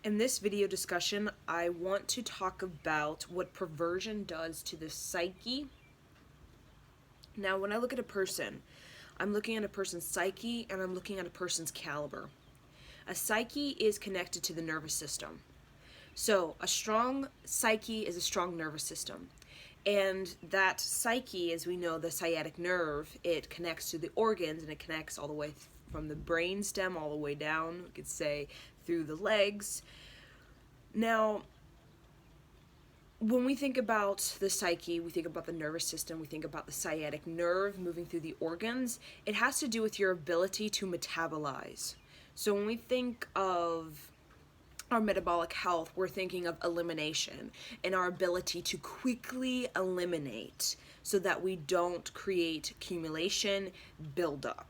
In this video discussion, I want to talk about what perversion does to the psyche. Now, when I look at a person, I'm looking at a person's psyche and I'm looking at a person's caliber. A psyche is connected to the nervous system. So, a strong psyche is a strong nervous system. And that psyche, as we know, the sciatic nerve, it connects to the organs and it connects all the way from the brain stem all the way down, we could say, through the legs. Now, when we think about the psyche, we think about the nervous system, we think about the sciatic nerve moving through the organs. It has to do with your ability to metabolize. So when we think of our metabolic health, we're thinking of elimination and our ability to quickly eliminate so that we don't create accumulation, buildup.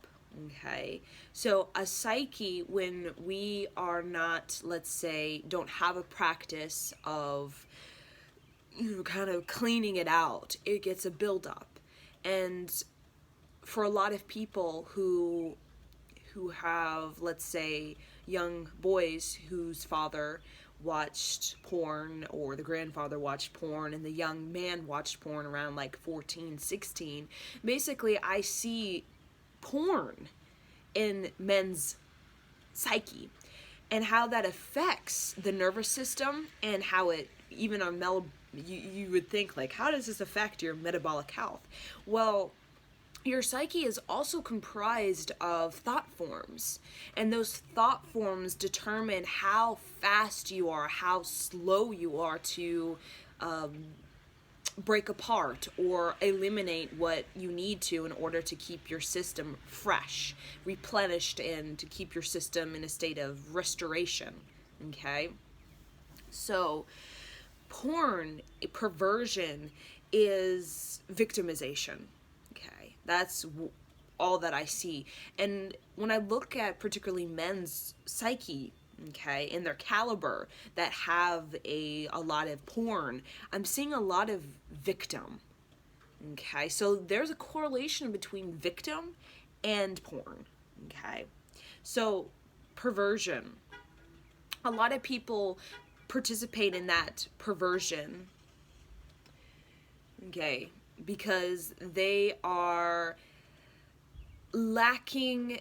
Okay, so a psyche, when we are not, let's say, don't have a practice of, kind of cleaning it out, it gets a buildup. And for a lot of people who have, let's say, young boys whose father watched porn or the grandfather watched porn and the young man watched porn around like 14, 16, basically I see porn in men's psyche and how that affects the nervous system and how it even on you would think, like, how does this affect your metabolic health? Well, your psyche is also comprised of thought forms, and those thought forms determine how fast you are, how slow you are to break apart or eliminate what you need to in order to keep your system fresh, replenished, and to keep your system in a state of restoration. Okay? So, perversion is victimization. Okay? That's all that I see. And when I look at particularly men's psyche, okay, in their caliber that have a lot of porn, I'm seeing a lot of victim. Okay, so there's a correlation between victim and porn. Okay, so perversion. A lot of people participate in that perversion, okay, because they are lacking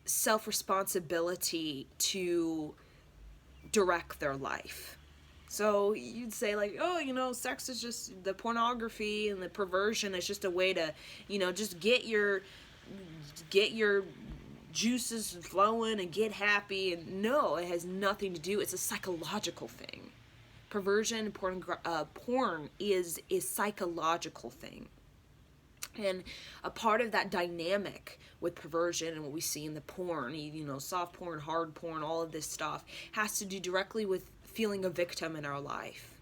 self-responsibility to direct their life. So you'd say, like, oh, sex is just the pornography, and the perversion is just a way to, just get your juices flowing and get happy. And no, it has nothing to do. It's a psychological thing. Perversion, porn is a psychological thing. And a part of that dynamic with perversion and what we see in the porn, soft porn, hard porn, all of this stuff, has to do directly with feeling a victim in our life.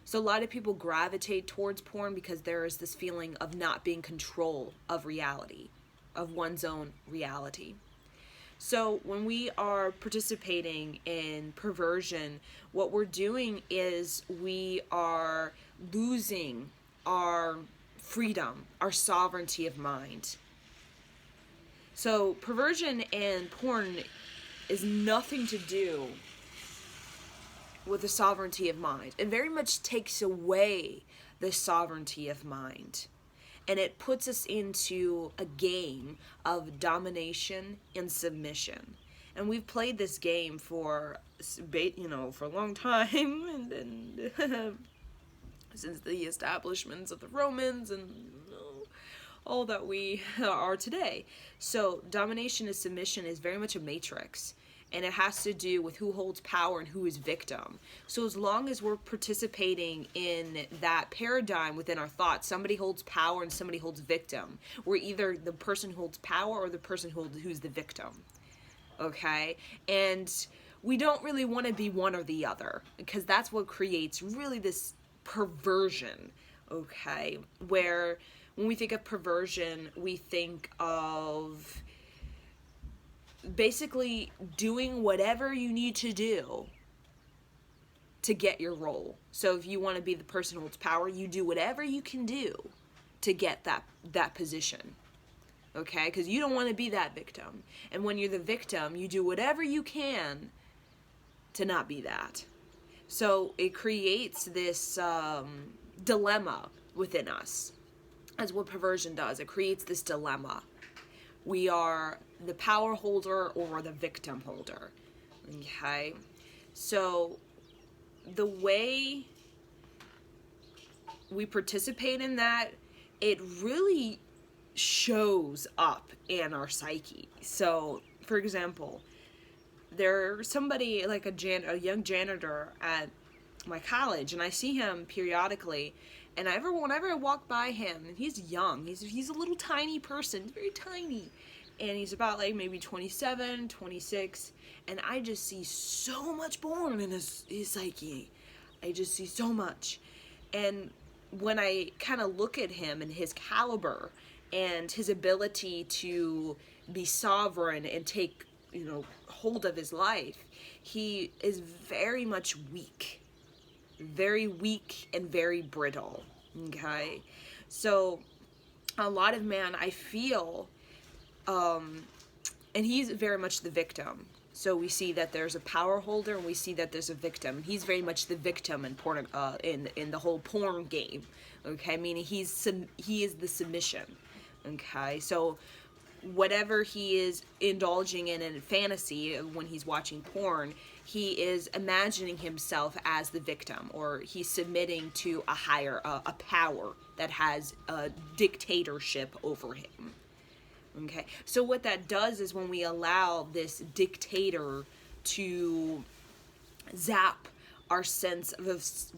So a lot of people gravitate towards porn because there is this feeling of not being in control of reality, of one's own reality. So when we are participating in perversion, what we're doing is we are losing our freedom, our sovereignty of mind. So perversion and porn is nothing to do with the sovereignty of mind. It very much takes away the sovereignty of mind. And it puts us into a game of domination and submission. And we've played this game for a long time, and then since the establishments of the Romans and all that we are today. So domination and submission is very much a matrix, and it has to do with who holds power and who is victim. So as long as we're participating in that paradigm within our thoughts, somebody holds power and somebody holds victim. We're either the person who holds power or the person who's the victim. Okay? And we don't really want to be one or the other, because that's what creates really this perversion. Okay? Where when we think of perversion, we think of basically doing whatever you need to do to get your role. So if you want to be the person who holds power, you do whatever you can do to get that position. Okay? Because you don't want to be that victim. And when you're the victim, you do whatever you can to not be that. So it creates this dilemma within us. That's what perversion does. It creates this dilemma. We are the power holder or the victim holder. Okay? So the way we participate in that, it really shows up in our psyche. So, for example, there's somebody like a young janitor at my college, and I see him periodically, and whenever I walk by him, and he's young, he's a little tiny person, very tiny, and he's about like maybe 27, 26, and I just see so much born in his psyche. I just see so much. And when I kind of look at him and his caliber and his ability to be sovereign and take, hold of his life, he is very much weak. Very weak and very brittle. Okay? So a lot of man, I feel, and he's very much the victim. So we see that there's a power holder, and we see that there's a victim. He's very much the victim in porn, in the whole porn game. Okay, meaning he is the submission. Okay, so whatever he is indulging in fantasy when he's watching porn, he is imagining himself as the victim, or he's submitting to a higher, a power that has a dictatorship over him. Okay, so what that does is when we allow this dictator to zap our sense of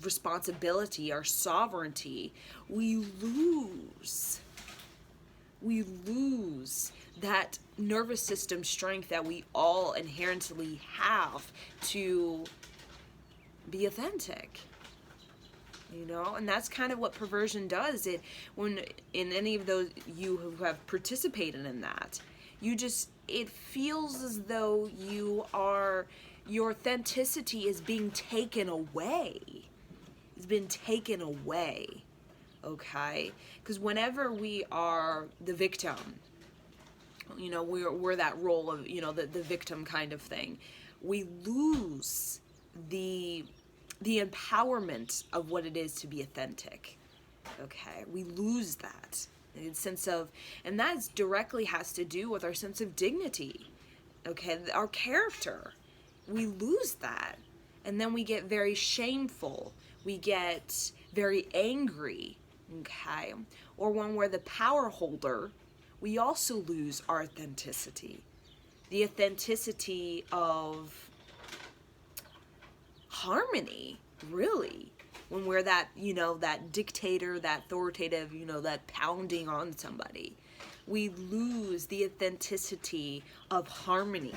responsibility, our sovereignty, we lose that nervous system strength that we all inherently have to be authentic. And that's kind of what perversion does. When in any of those you who have participated in that, it feels as though your authenticity is being taken away. It's been taken away. Okay? Because whenever we are the victim, we're that role of, the victim kind of thing, we lose the empowerment of what it is to be authentic. Okay, we lose that sense of, and that directly has to do with our sense of dignity. Okay, our character, we lose that, and then we get very shameful. We get very angry. Okay, or when we're the power holder, we also lose our authenticity, the authenticity of harmony, really. When we're that, that dictator, that authoritative, that pounding on somebody, we lose the authenticity of harmony.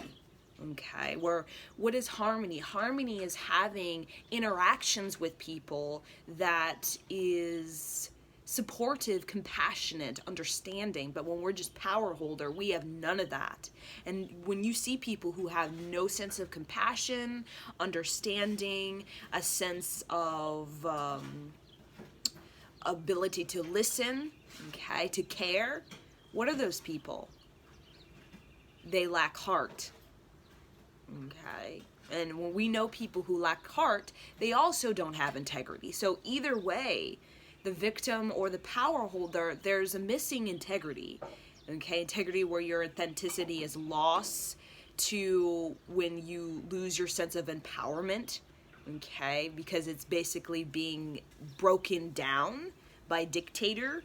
Okay, what is harmony? Harmony is having interactions with people that is supportive, compassionate, understanding. But when we're just power holder, we have none of that. And when you see people who have no sense of compassion, understanding, a sense of ability to listen, okay, to care, what are those people? They lack heart. Okay, and when we know people who lack heart, they also don't have integrity. So either way, the victim or the power holder, there's a missing integrity. Okay, integrity where your authenticity is lost to when you lose your sense of empowerment. Okay, because it's basically being broken down by dictator,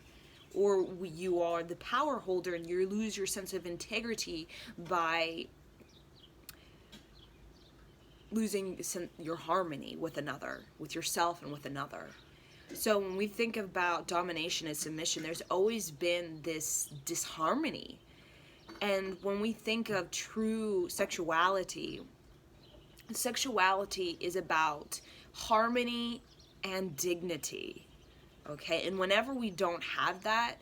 or you are the power holder and you lose your sense of integrity by losing your harmony with another, with yourself and with another. So when we think about domination and submission, there's always been this disharmony. And when we think of true sexuality is about harmony and dignity. Okay? And whenever we don't have that,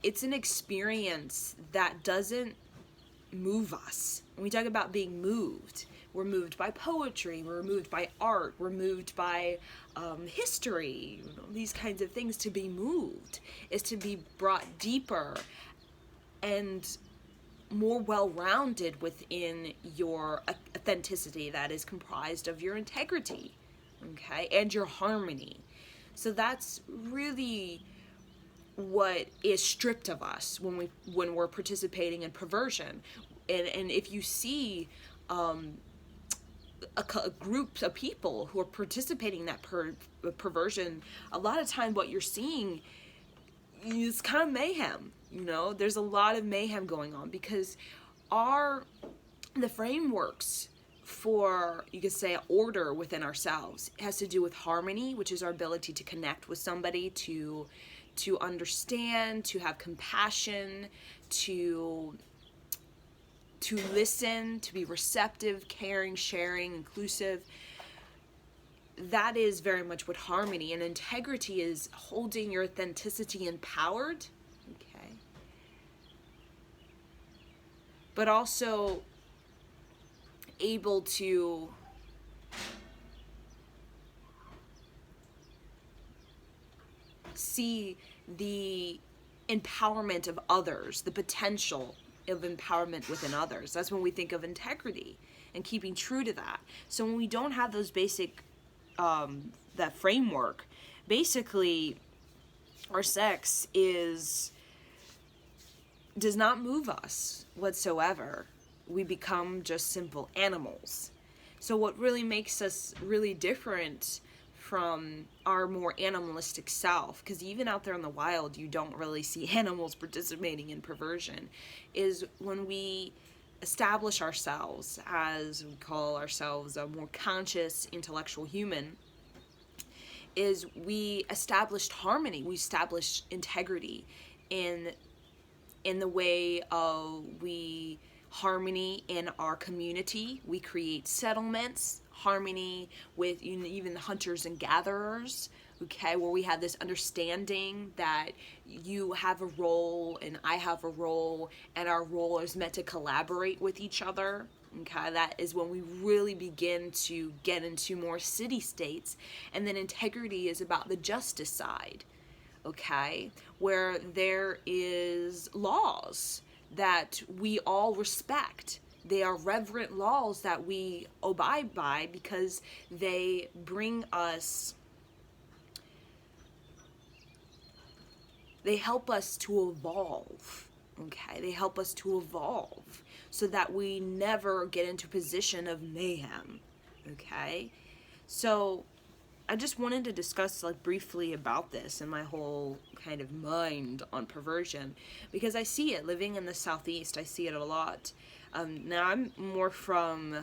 it's an experience that doesn't move us. When we talk about being moved, we're moved by poetry, we're moved by art, we're moved by history, these kinds of things. To be moved is to be brought deeper. And more well-rounded within your authenticity that is comprised of your integrity, okay, and your harmony. So that's really what is stripped of us when we're participating in perversion. And if you see a group of people who are participating in that perversion, a lot of time what you're seeing is kind of mayhem. There's a lot of mayhem going on, because the frameworks for, you could say, order within ourselves has to do with harmony, which is our ability to connect with somebody, to understand, to have compassion, to listen, to be receptive, caring, sharing, inclusive. That is very much what harmony, and integrity is holding your authenticity empowered, okay, but also able to see the empowerment of others, the potential of empowerment within others. That's when we think of integrity and keeping true to that. So when we don't have those basic, that framework, basically our sex does not move us whatsoever. We become just simple animals. So what really makes us really different from our more animalistic self, because even out there in the wild you don't really see animals participating in perversion, is when we establish ourselves as, we call ourselves a more conscious intellectual human, is we established harmony, we established integrity in the way of harmony in our community. We create settlements, harmony with even hunters and gatherers, okay, where we have this understanding that you have a role and I have a role, and our role is meant to collaborate with each other, okay. That is when we really begin to get into more city states. And then integrity is about the justice side, okay, where there is laws that we all respect. They are reverent laws that we abide by, because they bring us, they help us to evolve, okay? They help us to evolve so that we never get into a position of mayhem, okay? So I just wanted to discuss briefly about this and my whole kind of mind on perversion, because I see it living in the Southeast. I see it a lot. Now I'm more from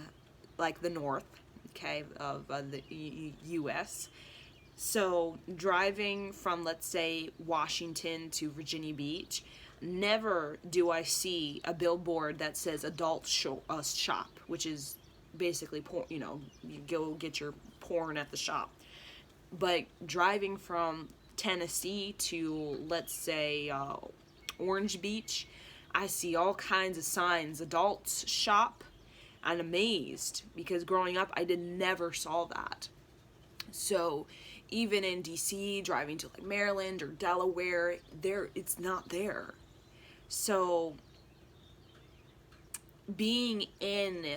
the north, okay, of the U.S. So driving from, let's say, Washington to Virginia Beach, never do I see a billboard that says adult shop, which is basically porn. You go get your porn at the shop. But driving from Tennessee to, let's say, Orange Beach, I see all kinds of signs, adults shop. I'm amazed, because growing up I never saw that. So even in DC, driving to Maryland or Delaware, it's not there. So being in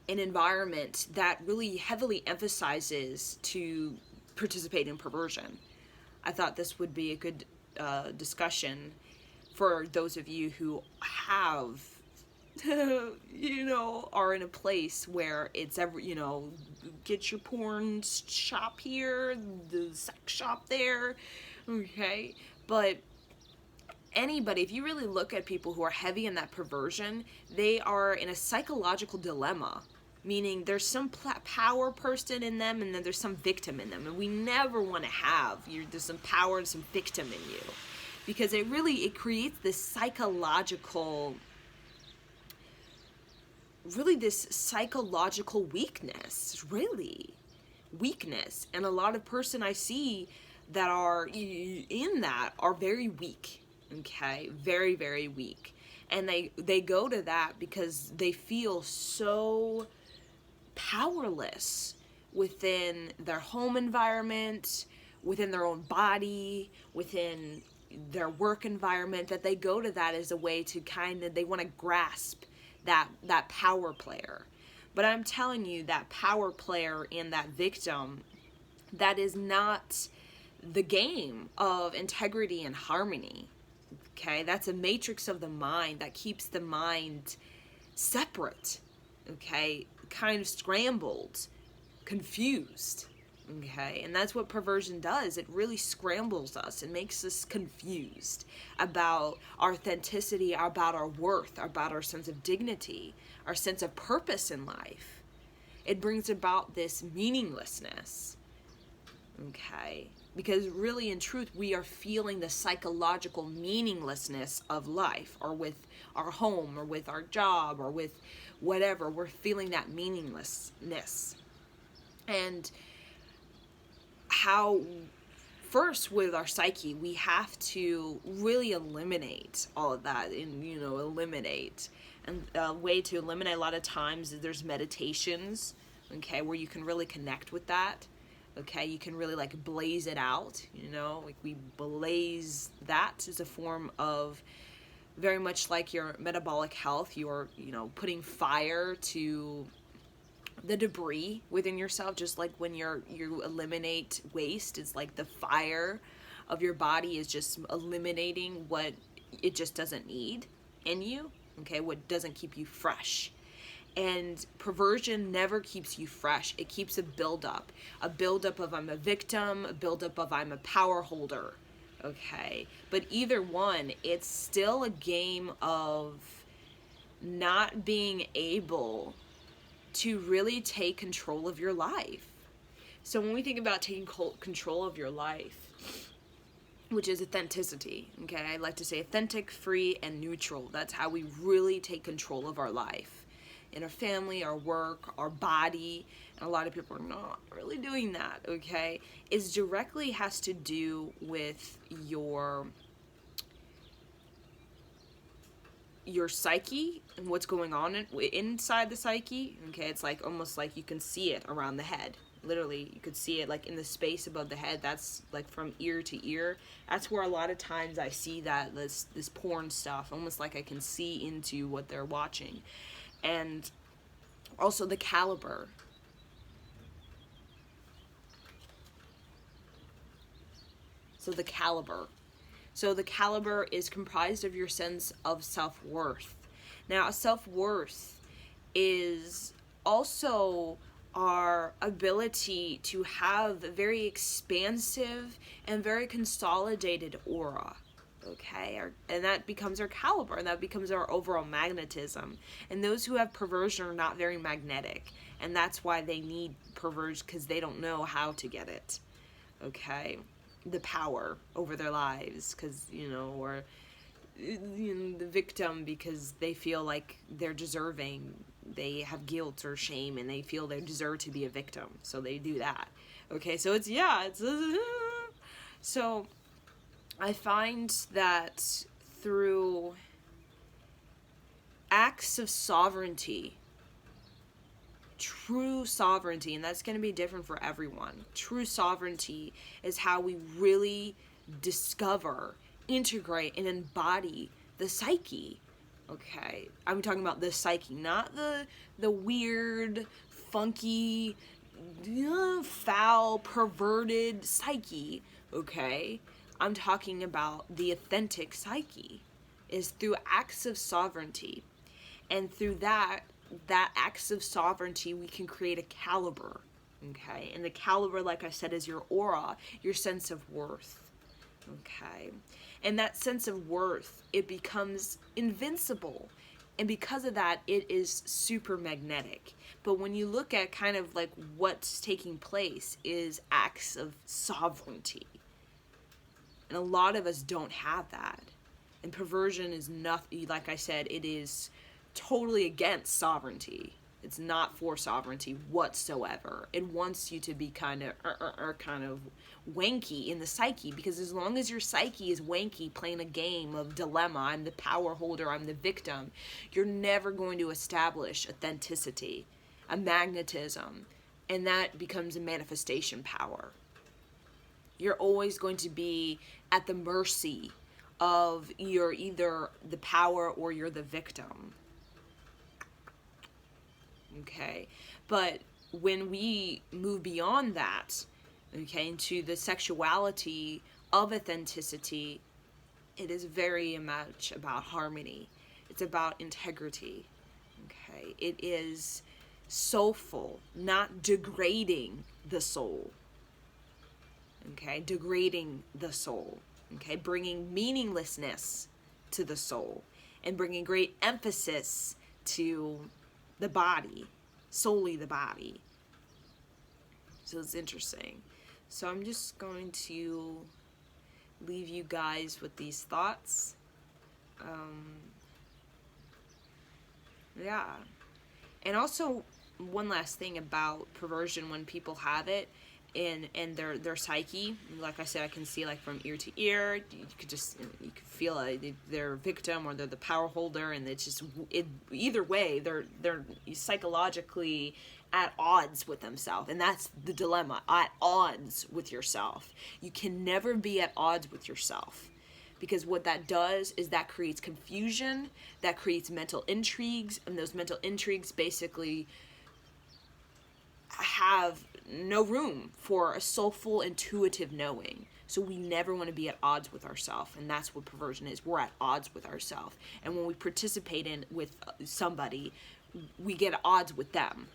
an environment that really heavily emphasizes to participate in perversion, I thought this would be a good discussion for those of you who have, are in a place where it's get your porn shop here, the sex shop there, okay? But anybody, if you really look at people who are heavy in that perversion, they are in a psychological dilemma. Meaning there's some power person in them, and then there's some victim in them. And we never want to have, there's some power and some victim in you. Because it creates this psychological weakness, weakness. And a lot of person I see that are in that are very weak, okay? Very, very weak. And they go to that because they feel so powerless within their home environment, within their own body, within their work environment, that they go to that as a way to kind of, they want to grasp that power player. But I'm telling you, that power player and that victim, that is not the game of integrity and harmony. Okay, that's a matrix of the mind that keeps the mind separate, okay, kind of scrambled, confused. Okay, and that's what perversion does. It really scrambles us and makes us confused about our authenticity, about our worth, about our sense of dignity, our sense of purpose in life. It brings about this meaninglessness. Okay, because really in truth we are feeling the psychological meaninglessness of life, or with our home, or with our job, or with whatever. We're feeling that meaninglessness. And how, first with our psyche, we have to really eliminate all of that, and eliminate. And a way to eliminate, a lot of times there's meditations, okay, where you can really connect with that. Okay, you can really like blaze it out, like we blaze that as a form of, very much like your metabolic health, you're putting fire to the debris within yourself, just like when you eliminate waste. It's like the fire of your body is just eliminating what it just doesn't need in you, okay, what doesn't keep you fresh. And perversion never keeps you fresh. It keeps a buildup of I'm a victim, a buildup of I'm a power holder, okay. But either one, it's still a game of not being able to really take control of your life. So when we think about taking control of your life, which is authenticity, okay, I like to say authentic, free, and neutral. That's how we really take control of our life, in our family, our work, our body. And a lot of people are not really doing that, okay. It directly has to do with your psyche and what's going on inside the psyche, okay. It's like almost like you can see it around the head. Literally, you could see it like in the space above the head. That's like from ear to ear. That's where a lot of times I see that this porn stuff, almost like I can see into what they're watching. And also the caliber. So the caliber is comprised of your sense of self-worth. Now, self-worth is also our ability to have a very expansive and very consolidated aura, okay? And that becomes our caliber, and that becomes our overall magnetism. And those who have perversion are not very magnetic, and that's why they need perversion, because they don't know how to get it, okay? The power over their lives, because or the victim, because they feel like they're deserving, they have guilt or shame, and they feel they deserve to be a victim, so they do that. Okay, so it's so I find that through acts of sovereignty, true sovereignty, and that's going to be different for everyone. True sovereignty is how we really discover, integrate, and embody the psyche. Okay, I'm talking about the psyche, not the weird, funky, foul, perverted psyche. Okay, I'm talking about the authentic psyche. Is through acts of sovereignty, and through that acts of sovereignty, we can create a caliber, okay? And the caliber, like I said, is your aura, your sense of worth, okay? And that sense of worth, it becomes invincible. And because of that, it is super magnetic. But when you look at kind of like what's taking place is acts of sovereignty. And a lot of us don't have that. And perversion is nothing, like I said, it is totally against sovereignty. It's not for sovereignty whatsoever. It wants you to be kind of wanky in the psyche, because as long as your psyche is wanky, playing a game of dilemma, I'm the power holder, I'm the victim, you're never going to establish authenticity, a magnetism, and that becomes a manifestation power. You're always going to be at the mercy of you're either the power or you're the victim. Okay, but when we move beyond that, okay, into the sexuality of authenticity, it is very much about harmony. It's about integrity. Okay, it is soulful, not degrading the soul. Okay, degrading the soul. Okay, bringing meaninglessness to the soul and bringing great emphasis to the body, solely the body. So it's interesting. So I'm just going to leave you guys with these thoughts. Yeah. And also, one last thing about perversion when people have it in their psyche, like I said, I can see like from ear to ear, you could feel they're a victim or they're the power holder, and it's just, either way, they're psychologically at odds with themselves, and that's the dilemma, at odds with yourself. You can never be at odds with yourself, because what that does is that creates confusion, that creates mental intrigues, and those mental intrigues basically have no room for a soulful, intuitive knowing. So we never want to be at odds with ourselves, and that's what perversion is. We're at odds with ourselves, and when we participate in with somebody, we get at odds with them.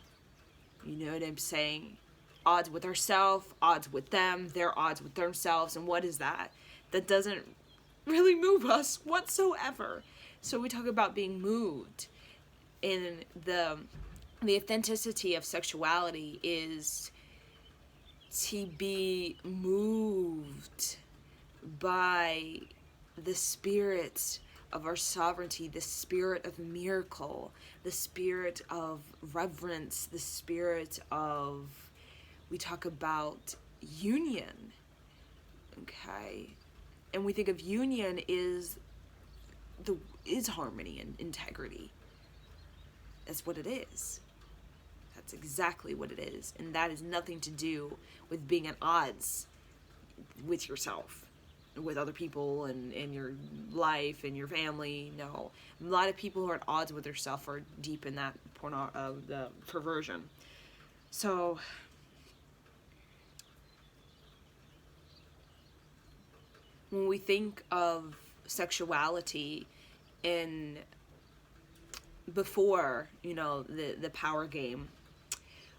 You know what I'm saying? Odds with ourselves, odds with them, they're odds with themselves, and what is that? That doesn't really move us whatsoever. So we talk about being moved. In the authenticity of sexuality is to be moved by the spirit of our sovereignty, the spirit of miracle, the spirit of reverence, the spirit of, we talk about union, okay? And we think of union is harmony and integrity. That's what it is. That's exactly what it is. And that has nothing to do with being at odds with yourself, with other people, and your life and your family. No. A lot of people who are at odds with themselves are deep in that the perversion. So when we think of sexuality in before, the power game,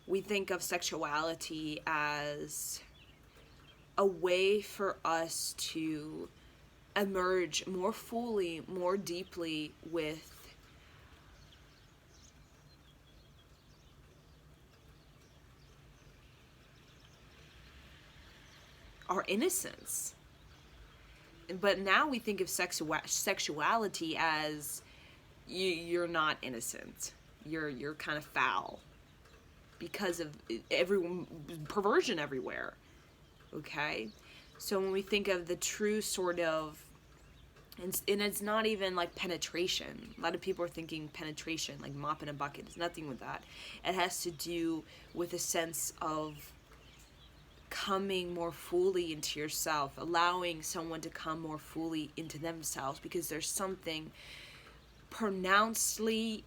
we think of sexuality as a way for us to emerge more fully, more deeply with our innocence. But now we think of sexuality as you're not innocent. You're kind of foul because of perversion everywhere. Okay? So when we think of the true sort of, and it's not even like penetration. A lot of people are thinking penetration, like mopping a bucket. It's nothing with that. It has to do with a sense of coming more fully into yourself, allowing someone to come more fully into themselves, because there's something pronouncedly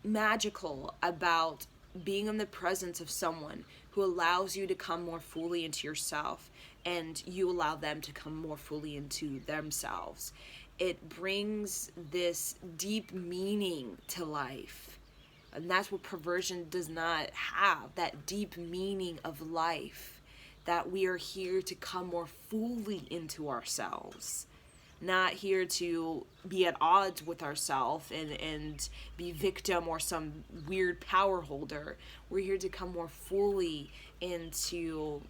magical about being in the presence of someone who allows you to come more fully into yourself, and you allow them to come more fully into themselves. It brings this deep meaning to life, and that's what perversion does not have, that deep meaning of life, that we are here to come more fully into ourselves, not here to be at odds with ourselves and be victim or some weird power holder. We're here to come more fully into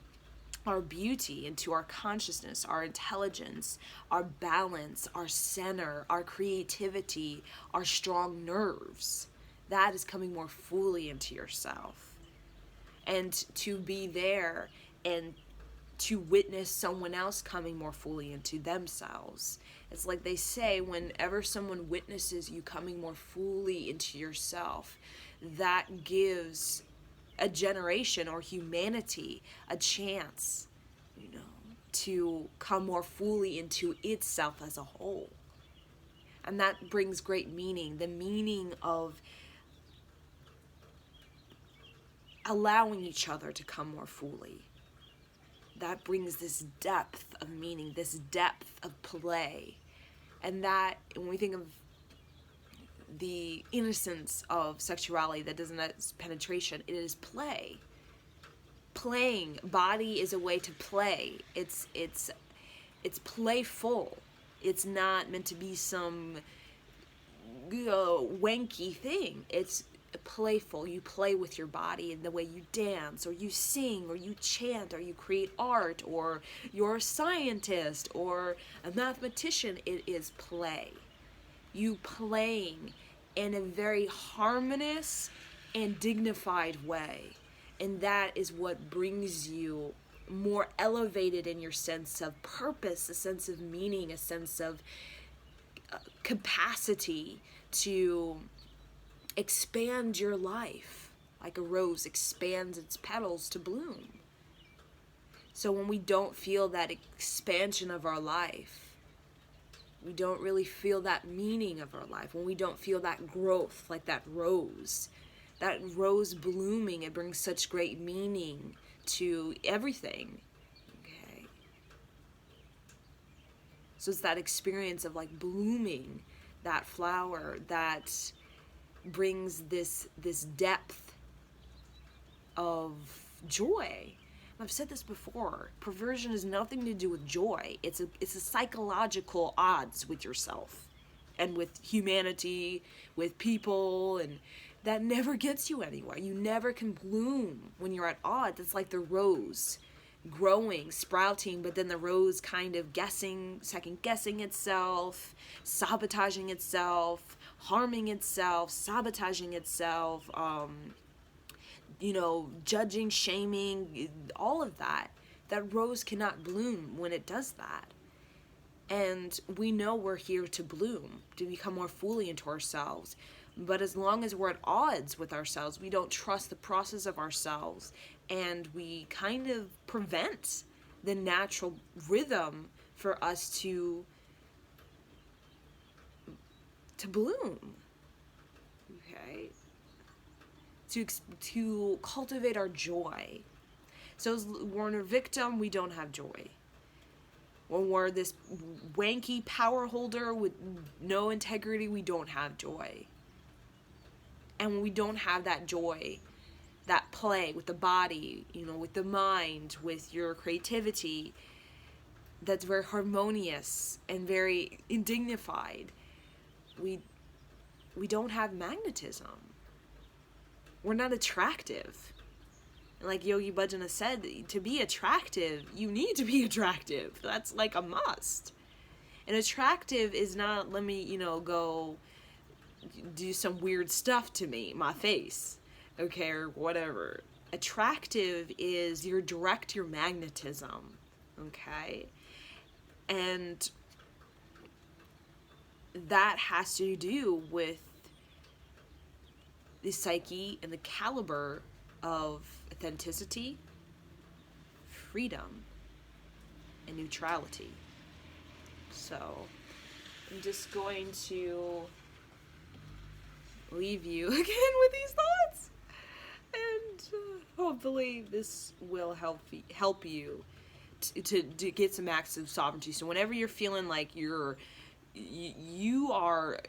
our beauty, into our consciousness, our intelligence, our balance, our center, our creativity, our strong nerves. That is coming more fully into yourself. And to be there and to witness someone else coming more fully into themselves. It's like they say, whenever someone witnesses you coming more fully into yourself, that gives a generation or humanity a chance, to come more fully into itself as a whole. And that brings great meaning, the meaning of allowing each other to come more fully. That brings this depth of meaning, this depth of play. And that, when we think of the innocence of sexuality that doesn't have penetration, it is play. Playing. Body is a way to play. It's playful. It's not meant to be some wanky thing. It's playful. You play with your body in the way you dance, or you sing, or you chant, or you create art, or you're a scientist, or a mathematician. It is play. You playing in a very harmonious and dignified way. And that is what brings you more elevated in your sense of purpose, a sense of meaning, a sense of capacity to expand your life, like a rose expands its petals to bloom. So when we don't feel that expansion of our life, we don't really feel that meaning of our life. When we don't feel that growth, like that rose blooming, it brings such great meaning to everything. Okay. So it's that experience of like blooming that flower that brings this depth of joy. I've said this before. Perversion has nothing to do with joy. It's a psychological odds with yourself and with humanity, with people, and that never gets you anywhere. You never can bloom when you're at odds. It's like the rose growing, sprouting, but then the rose kind of second guessing itself, sabotaging itself, harming itself, sabotaging itself, judging, shaming, all of that. That rose cannot bloom when it does that. And we know we're here to bloom, to become more fully into ourselves. But as long as we're at odds with ourselves, we don't trust the process of ourselves, and we kind of prevent the natural rhythm for us to bloom. Okay? To cultivate our joy. So as we're a victim, we don't have joy. When we're this wanky power holder with no integrity, we don't have joy. And when we don't have that joy, that play with the body, with the mind, with your creativity, that's very harmonious and very dignified, we don't have magnetism. We're not attractive. Like Yogi Bhajan said, to be attractive, you need to be attractive. That's like a must. And attractive is not, let me, go do some weird stuff to me, my face, okay, or whatever. Attractive is your magnetism, okay? And that has to do with the psyche and the caliber of authenticity, freedom, and neutrality. So I'm just going to leave you again with these thoughts, and hopefully this will help you to get some acts of sovereignty. So whenever you're feeling like you are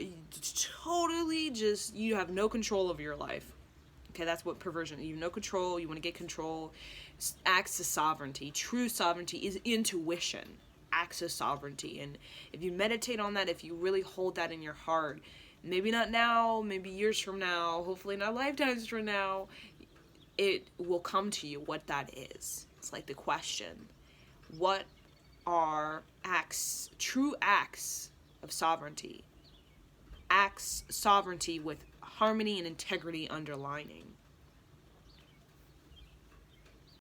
totally just, you have no control over your life. Okay, that's what perversion, you have no control, you want to get control. Acts of sovereignty, true sovereignty is intuition, acts of sovereignty. And if you meditate on that, if you really hold that in your heart, maybe not now, maybe years from now, hopefully not lifetimes from now, it will come to you what that is. It's like the question, what are acts, true acts of sovereignty? Acts sovereignty with harmony and integrity underlining.